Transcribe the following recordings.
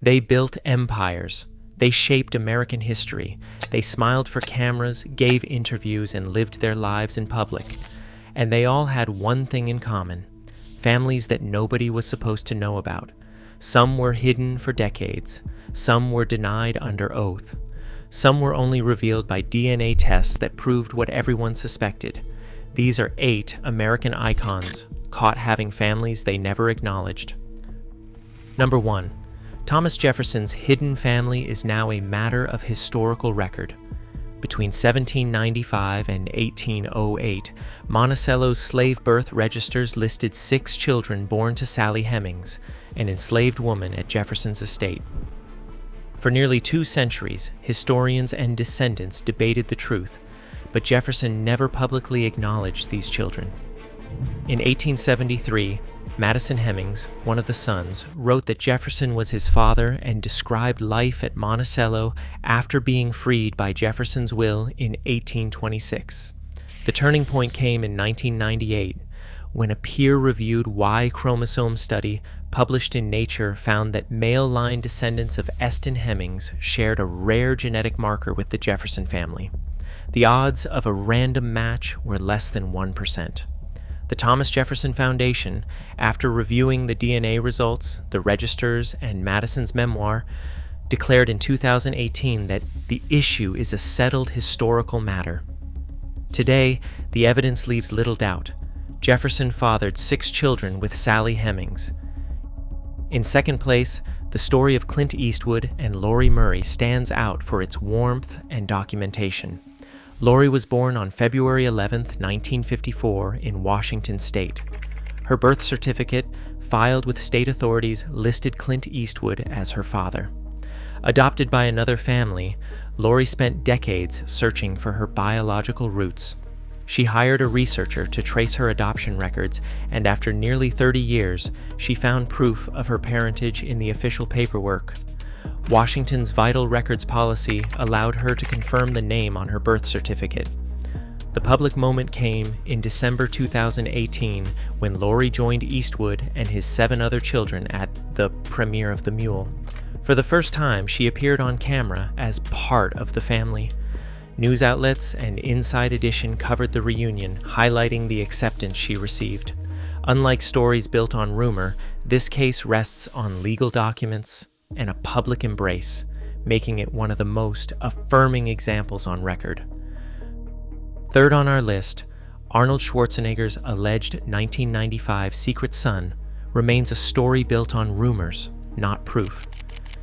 They built empires. They shaped American history. They smiled for cameras, gave interviews, and lived their lives in public. And they all had one thing in common: families that nobody was supposed to know about. Some were hidden for decades. Some were denied under oath. Some were only revealed by DNA tests that proved what everyone suspected. These are 8 American icons caught having families they never acknowledged. Number 1. Thomas Jefferson's hidden family is now a matter of historical record. Between 1795 and 1808, Monticello's slave birth registers listed 6 children born to Sally Hemings, an enslaved woman at Jefferson's estate. For nearly 2 centuries, historians and descendants debated the truth, but Jefferson never publicly acknowledged these children. In 1873, Madison Hemings, one of the sons, wrote that Jefferson was his father and described life at Monticello after being freed by Jefferson's will in 1826. The turning point came in 1998, when a peer-reviewed Y chromosome study published in Nature found that male-line descendants of Eston Hemings shared a rare genetic marker with the Jefferson family. The odds of a random match were less than 1%. The Thomas Jefferson Foundation, after reviewing the DNA results, the registers, and Madison's memoir, declared in 2018 that the issue is a settled historical matter. Today, the evidence leaves little doubt. Jefferson fathered 6 children with Sally Hemings. In second place, the story of Clint Eastwood and Lori Murray stands out for its warmth and documentation. Lori was born on February 11, 1954, in Washington state. Her birth certificate, filed with state authorities, listed Clint Eastwood as her father. Adopted by another family, Lori spent decades searching for her biological roots. She hired a researcher to trace her adoption records, and after nearly 30 years, she found proof of her parentage in the official paperwork. Washington's vital records policy allowed her to confirm the name on her birth certificate. The public moment came in December 2018 when Lori joined Eastwood and his 7 other children at the premiere of The Mule. For the first time, she appeared on camera as part of the family. News outlets and Inside Edition covered the reunion, highlighting the acceptance she received. Unlike stories built on rumor, this case rests on legal documents and a public embrace, making it one of the most affirming examples on record. Third on our list, Arnold Schwarzenegger's alleged 1995 secret son remains a story built on rumors, not proof.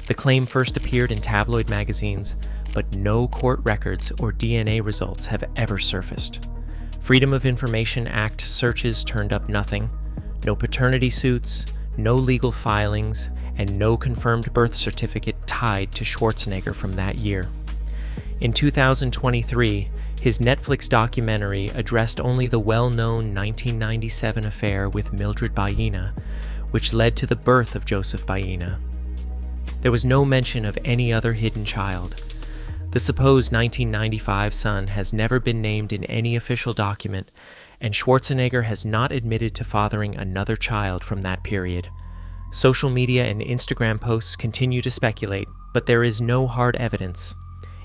The claim first appeared in tabloid magazines, but no court records or DNA results have ever surfaced. Freedom of Information Act searches turned up nothing, no paternity suits, no legal filings, and no confirmed birth certificate tied to Schwarzenegger from that year. In 2023, his Netflix documentary addressed only the well-known 1997 affair with Mildred Baena, which led to the birth of Joseph Baena. There was no mention of any other hidden child. The supposed 1995 son has never been named in any official document, and Schwarzenegger has not admitted to fathering another child from that period. Social media and Instagram posts continue to speculate, but there is no hard evidence.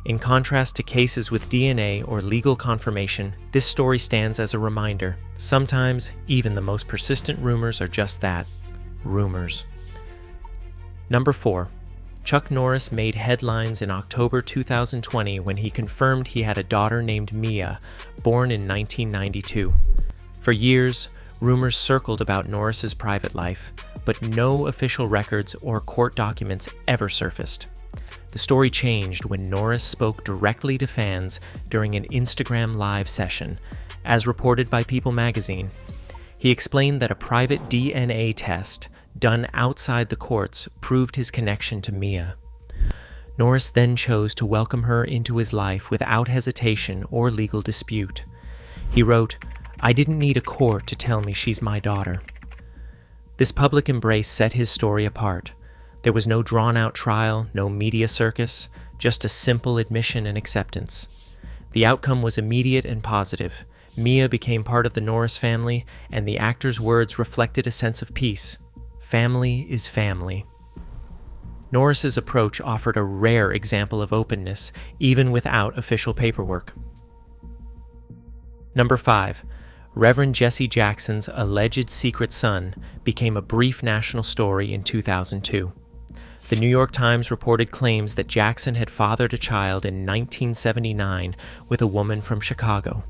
In contrast to cases with DNA or legal confirmation, this story stands as a reminder. Sometimes, even the most persistent rumors are just that, rumors. Number 4. Chuck Norris made headlines in October 2020 when he confirmed he had a daughter named Mia, born in 1992. For years, rumors circled about Norris's private life, but no official records or court documents ever surfaced. The story changed when Norris spoke directly to fans during an Instagram Live session, as reported by People magazine. He explained that a private DNA test done outside the courts proved his connection to Mia. Norris then chose to welcome her into his life without hesitation or legal dispute. He wrote, "I didn't need a court to tell me she's my daughter." This public embrace set his story apart. There was no drawn-out trial, no media circus, just a simple admission and acceptance. The outcome was immediate and positive. Mia became part of the Norris family, and the actor's words reflected a sense of peace. Family is family. Norris's approach offered a rare example of openness, even without official paperwork. Number 5. Reverend Jesse Jackson's alleged secret son became a brief national story in 2002. The New York Times reported claims that Jackson had fathered a child in 1979 with a woman from Chicago.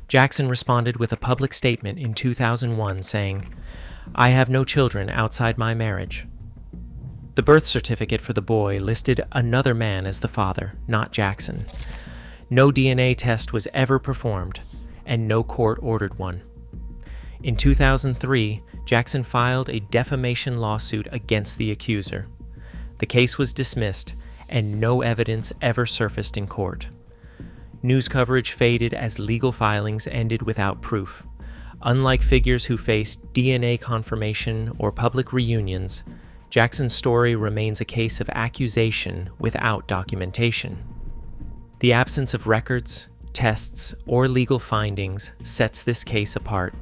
Jackson responded with a public statement in 2001 saying, "I have no children outside my marriage." The birth certificate for the boy listed another man as the father, not Jackson. No DNA test was ever performed, and no court ordered one. In 2003, Jackson filed a defamation lawsuit against the accuser. The case was dismissed, and no evidence ever surfaced in court. News coverage faded as legal filings ended without proof. Unlike figures who faced DNA confirmation or public reunions, Jackson's story remains a case of accusation without documentation. The absence of records, tests, or legal findings sets this case apart.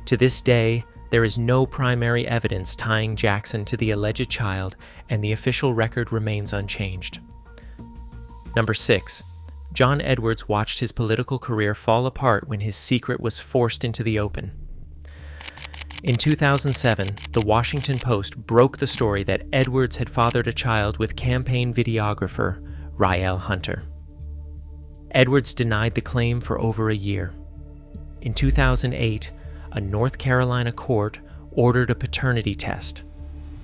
To this day, there is no primary evidence tying Jackson to the alleged child, and the official record remains unchanged. Number 6. John Edwards watched his political career fall apart when his secret was forced into the open. In 2007, the Washington Post broke the story that Edwards had fathered a child with campaign videographer Rael Hunter. Edwards denied the claim for over a year. In 2008, a North Carolina court ordered a paternity test.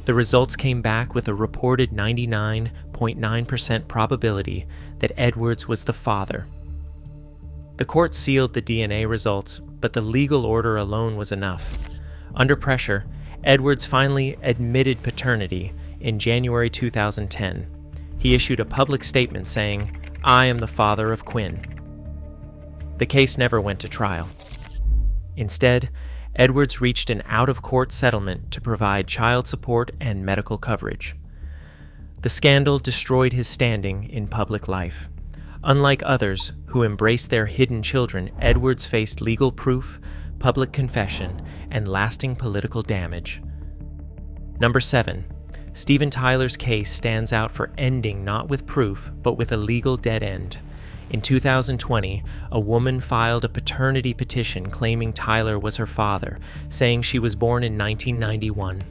The results came back with a reported 99.9% probability that Edwards was the father. The court sealed the DNA results, but the legal order alone was enough. Under pressure, Edwards finally admitted paternity in January 2010. He issued a public statement saying, "I am the father of Quinn." The case never went to trial. Instead, Edwards reached an out-of-court settlement to provide child support and medical coverage. The scandal destroyed his standing in public life. Unlike others who embraced their hidden children, Edwards faced legal proof, public confession, and lasting political damage. Number 7. Steven Tyler's case stands out for ending not with proof, but with a legal dead end. In 2020, a woman filed a paternity petition claiming Tyler was her father, saying she was born in 1991.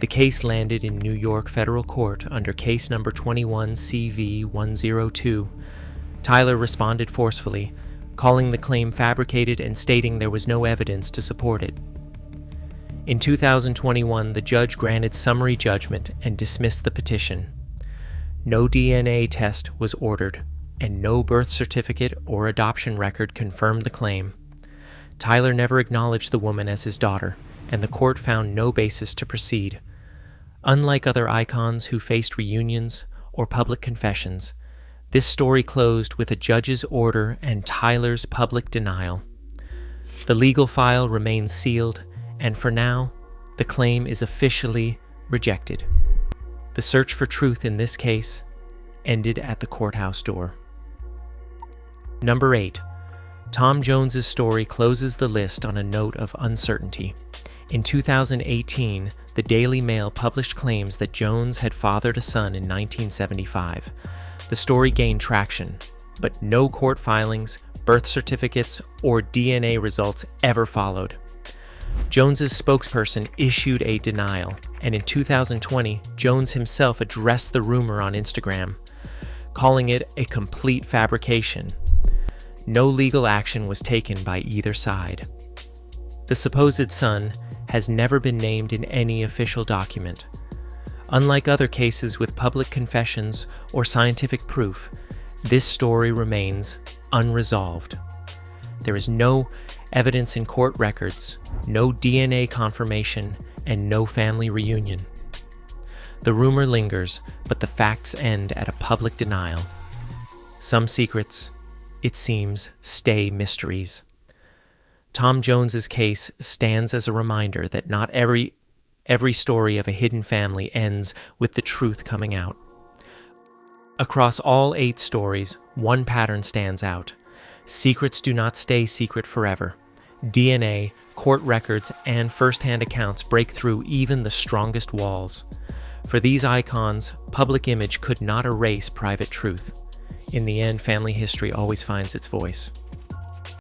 The case landed in New York federal court under case number 21 CV-102. Tyler responded forcefully, calling the claim fabricated and stating there was no evidence to support it. In 2021, the judge granted summary judgment and dismissed the petition. No DNA test was ordered, and no birth certificate or adoption record confirmed the claim. Tyler never acknowledged the woman as his daughter, and the court found no basis to proceed. Unlike other icons who faced reunions or public confessions, this story closed with a judge's order and Tyler's public denial. The legal file remains sealed, and for now, the claim is officially rejected. The search for truth in this case ended at the courthouse door. Number 8. Tom Jones's story closes the list on a note of uncertainty. In 2018, the Daily Mail published claims that Jones had fathered a son in 1975. The story gained traction, but no court filings, birth certificates, or DNA results ever followed. Jones's spokesperson issued a denial, and in 2020, Jones himself addressed the rumor on Instagram, calling it a complete fabrication. No legal action was taken by either side. The supposed son has never been named in any official document. Unlike other cases with public confessions or scientific proof, this story remains unresolved. There is no evidence in court records, no DNA confirmation, and no family reunion. The rumor lingers, but the facts end at a public denial. Some secrets, it seems, stay mysteries. Tom Jones's case stands as a reminder that not every story of a hidden family ends with the truth coming out. Across all 8 stories, one pattern stands out. Secrets do not stay secret forever. DNA, court records, and first-hand accounts break through even the strongest walls. For these icons, public image could not erase private truth. In the end, family history always finds its voice.